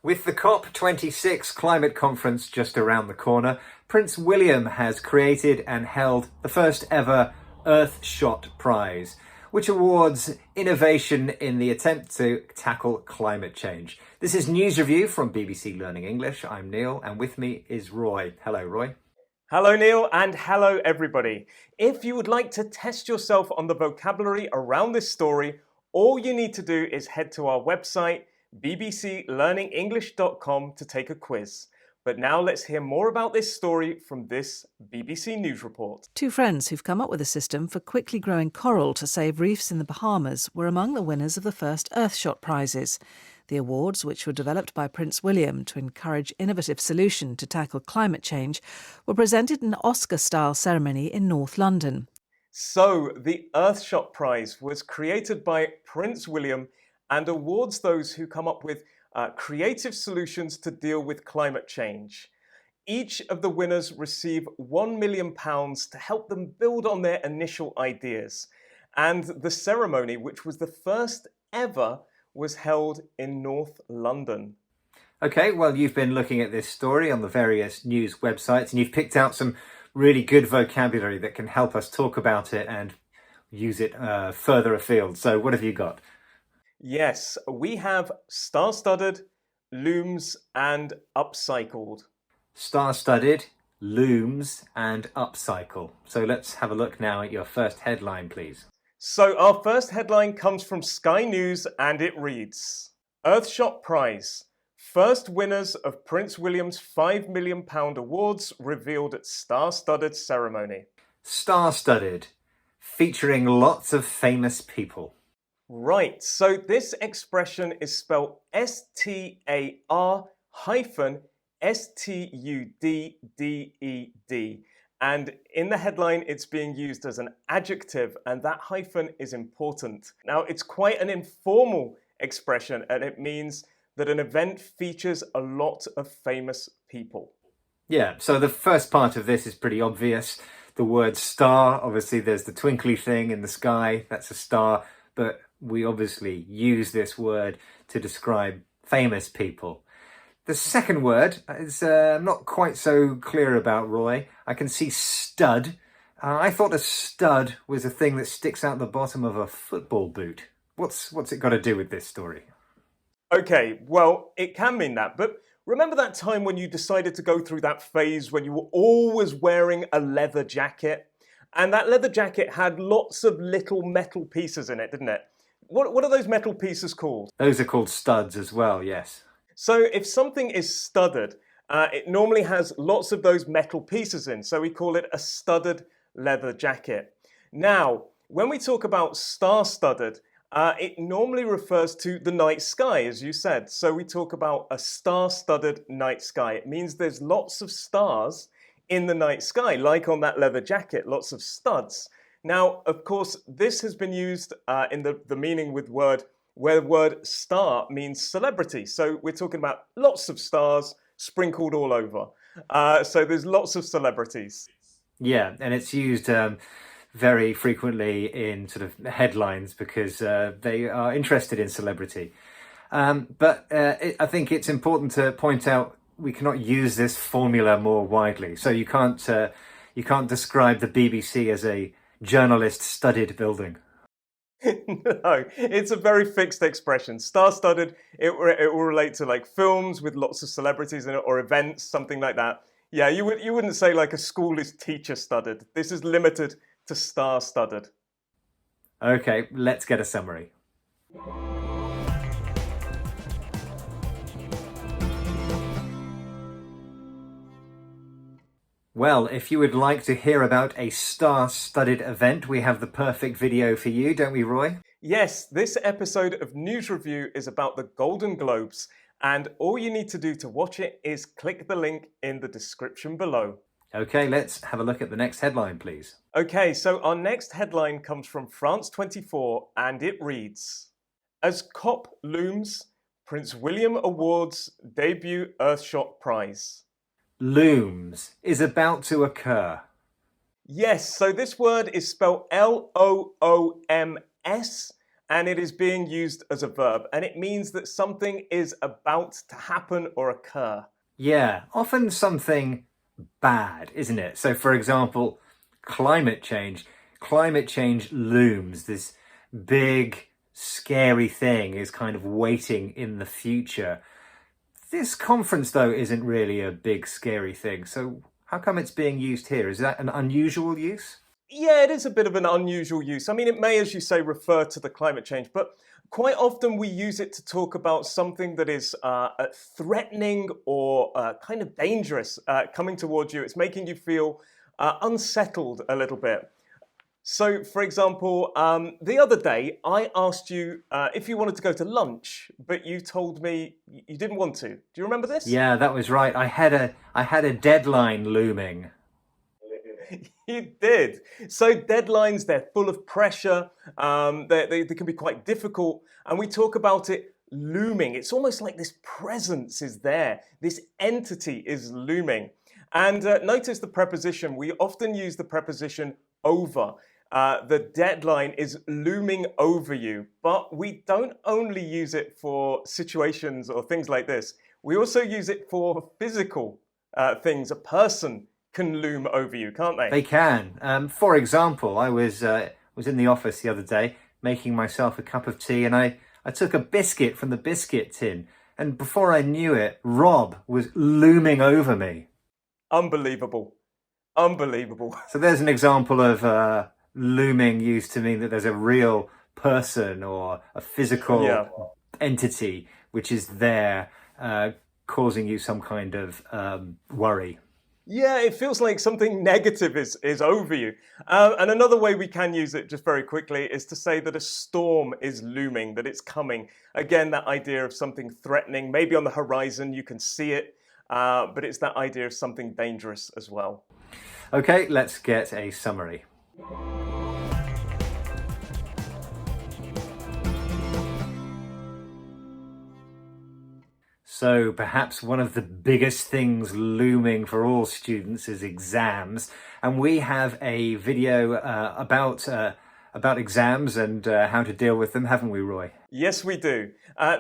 With the COP26 climate conference just around the corner, Prince William has created and held the first ever Earthshot Prize, which awards innovation in the attempt to tackle climate change. This is News Review from BBC Learning English. I'm Neil, and with me is Roy. Hello, Roy. Hello, Neil, and hello, everybody. If you would like to test yourself on the vocabulary around this story, all you need to do is head to our website, bbclearningenglish.com, to take a quiz. But now let's hear more about this story from this BBC News report. Two friends who've come up with a system for quickly growing coral to save reefs in the Bahamas were among the winners of the first Earthshot prizes. The awards, which were developed by Prince William to encourage innovative solutions to tackle climate change, were presented in an Oscar-style ceremony in North London. So, the Earthshot Prize was created by Prince William and awards those who come up with creative solutions to deal with climate change. Each of the winners receive £1 million to help them build on their initial ideas. And the ceremony, which was the first ever, was held in North London. Okay, well, you've been looking at this story on the various news websites and you've picked out some really good vocabulary that can help us talk about it and use it further afield. So what have you got? Yes, we have star-studded, looms, and upcycled. Star-studded, looms, and upcycle. So let's have a look now at your first headline, please. So our first headline comes from Sky News and it reads, Earthshot Prize. First winners of Prince William's £5 million awards revealed at star-studded ceremony. Star-studded, featuring lots of famous people. Right, so this expression is spelled STAR-STUDDED. And in the headline, it's being used as an adjective, and that hyphen is important. Now, it's quite an informal expression, and it means that an event features a lot of famous people. Yeah, so the first part of this is pretty obvious. The word star, obviously there's the twinkly thing in the sky, that's a star, but we obviously use this word to describe famous people. The second word is not quite so clear about, Roy. I can see stud. I thought a stud was a thing that sticks out the bottom of a football boot. What's it got to do with this story? Okay, well, it can mean that, but remember that time when you decided to go through that phase when you were always wearing a leather jacket? And that leather jacket had lots of little metal pieces in it, didn't it? What are those metal pieces called? Those are called studs as well, yes. So if something is studded, it normally has lots of those metal pieces in, so we call it a studded leather jacket. Now, when we talk about star-studded, it normally refers to the night sky, as you said. So we talk about a star-studded night sky. It means there's lots of stars in the night sky, like on that leather jacket, lots of studs. Now, of course, this has been used in the meaning with where the word star means celebrity. So we're talking about lots of stars sprinkled all over. So there's lots of celebrities. Yeah, and it's used very frequently in sort of headlines because they are interested in celebrity. But I think it's important to point out we cannot use this formula more widely. So you can't describe the BBC as a journalist-studded building. No, it's a very fixed expression. Star-studded, it will relate to like films with lots of celebrities in it or events, something like that. Yeah, you wouldn't say like a school is teacher-studded. This is limited to star-studded. Okay, let's get a summary. Well, if you would like to hear about a star-studded event, we have the perfect video for you, don't we, Roy? Yes, this episode of News Review is about the Golden Globes, and all you need to do to watch it is click the link in the description below. Okay, let's have a look at the next headline, please. Okay, so our next headline comes from France 24, and it reads, As COP looms, Prince William awards debut Earthshot Prize. Looms is about to occur. Yes, so this word is spelled L-O-O-M-S, and it is being used as a verb, and it means that something is about to happen or occur. Yeah, often something bad, isn't it? So, for example, climate change. Climate change looms. This big, scary thing is kind of waiting in the future. This conference, though, isn't really a big, scary thing. So how come it's being used here? Is that an unusual use? Yeah, it is a bit of an unusual use. I mean, it may, as you say, refer to the climate change, but quite often we use it to talk about something that is threatening or kind of dangerous coming towards you. It's making you feel unsettled a little bit. So, for example, the other day I asked you if you wanted to go to lunch, but you told me you didn't want to. Do you remember this? Yeah, that was right. I had a deadline looming. You did. So deadlines, they're full of pressure. They can be quite difficult. And we talk about it looming. It's almost like this presence is there. This entity is looming. And notice the preposition. We often use the preposition over. The deadline is looming over you. But we don't only use it for situations or things like this. We also use it for physical things. A person can loom over you, can't they? They can. For example, I was in the office the other day making myself a cup of tea, and I took a biscuit from the biscuit tin, and before I knew it, Rob was looming over me. Unbelievable. Unbelievable. So there's an example of looming used to mean that there's a real person or a physical entity which is there causing you some kind of worry. Yeah, it feels like something negative is over you. And another way we can use it just very quickly is to say that a storm is looming, that it's coming. Again, that idea of something threatening, maybe on the horizon, you can see it, but it's that idea of something dangerous as well. Okay, let's get a summary. So perhaps one of the biggest things looming for all students is exams, and we have a video about exams and how to deal with them, haven't we, Roy? Yes, we do.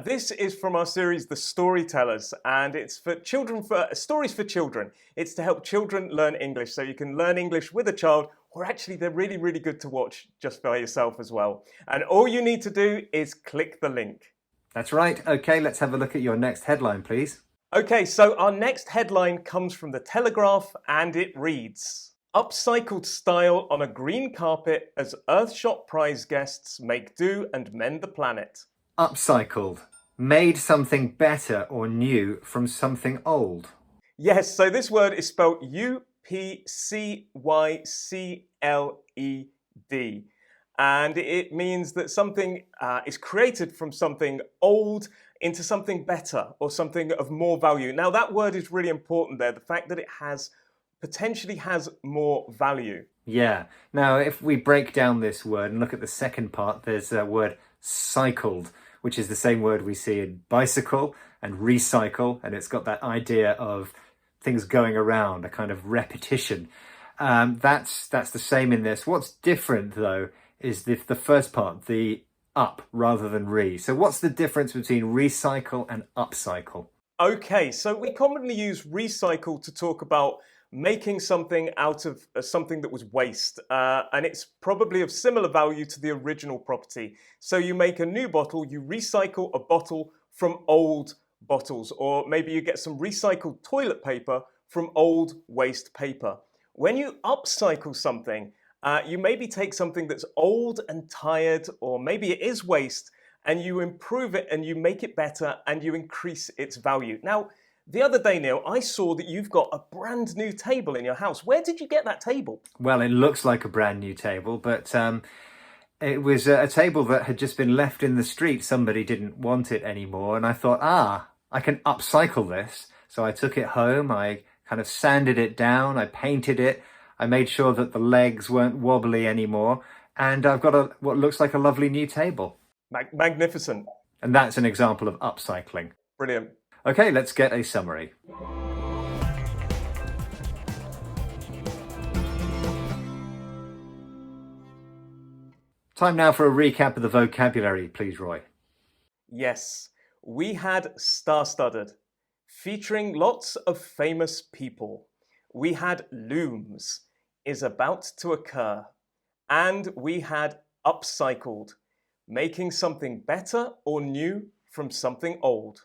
This is from our series, The Storytellers, and it's for children, for stories for children. It's to help children learn English, so you can learn English with a child, or actually they're really, really good to watch just by yourself as well. And all you need to do is click the link. That's right. Okay, let's have a look at your next headline, please. Okay, so our next headline comes from The Telegraph, and it reads, "Upcycled style on a green carpet as Earthshot Prize guests make do and mend the planet." Upcycled. Made something better or new from something old. Yes, so this word is spelled UPCYCLED. And it means that something is created from something old into something better or something of more value. Now, that word is really important there, the fact that it potentially has more value. Yeah. Now, if we break down this word and look at the second part, there's a word cycled, which is the same word we see in bicycle and recycle, and it's got that idea of things going around, a kind of repetition. That's the same in this. What's different, though, is the first part, the up rather than re. So what's the difference between recycle and upcycle? Okay, so we commonly use recycle to talk about making something out of something that was waste, and it's probably of similar value to the original property. So you make a new bottle, you recycle a bottle from old bottles, or maybe you get some recycled toilet paper from old waste paper. When you upcycle something, you maybe take something that's old and tired, or maybe it is waste, and you improve it and you make it better and you increase its value. Now, the other day, Neil, I saw that you've got a brand new table in your house. Where did you get that table? Well, it looks like a brand new table, but it was a table that had just been left in the street. Somebody didn't want it anymore, and I thought, I can upcycle this. So I took it home, I kind of sanded it down, I painted it, I made sure that the legs weren't wobbly anymore, and I've got what looks like a lovely new table. Magnificent. And that's an example of upcycling. Brilliant. Okay, let's get a summary. Time now for a recap of the vocabulary, please, Roy. Yes, we had star-studded, featuring lots of famous people. We had looms, is about to occur. And we had upcycled, making something better or new from something old.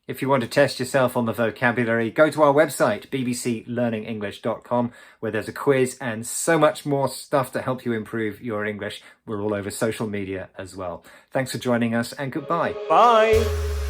If you want to test yourself on the vocabulary, go to our website, bbclearningenglish.com, where there's a quiz and so much more stuff to help you improve your English. We're all over social media as well. Thanks for joining us and goodbye. Bye!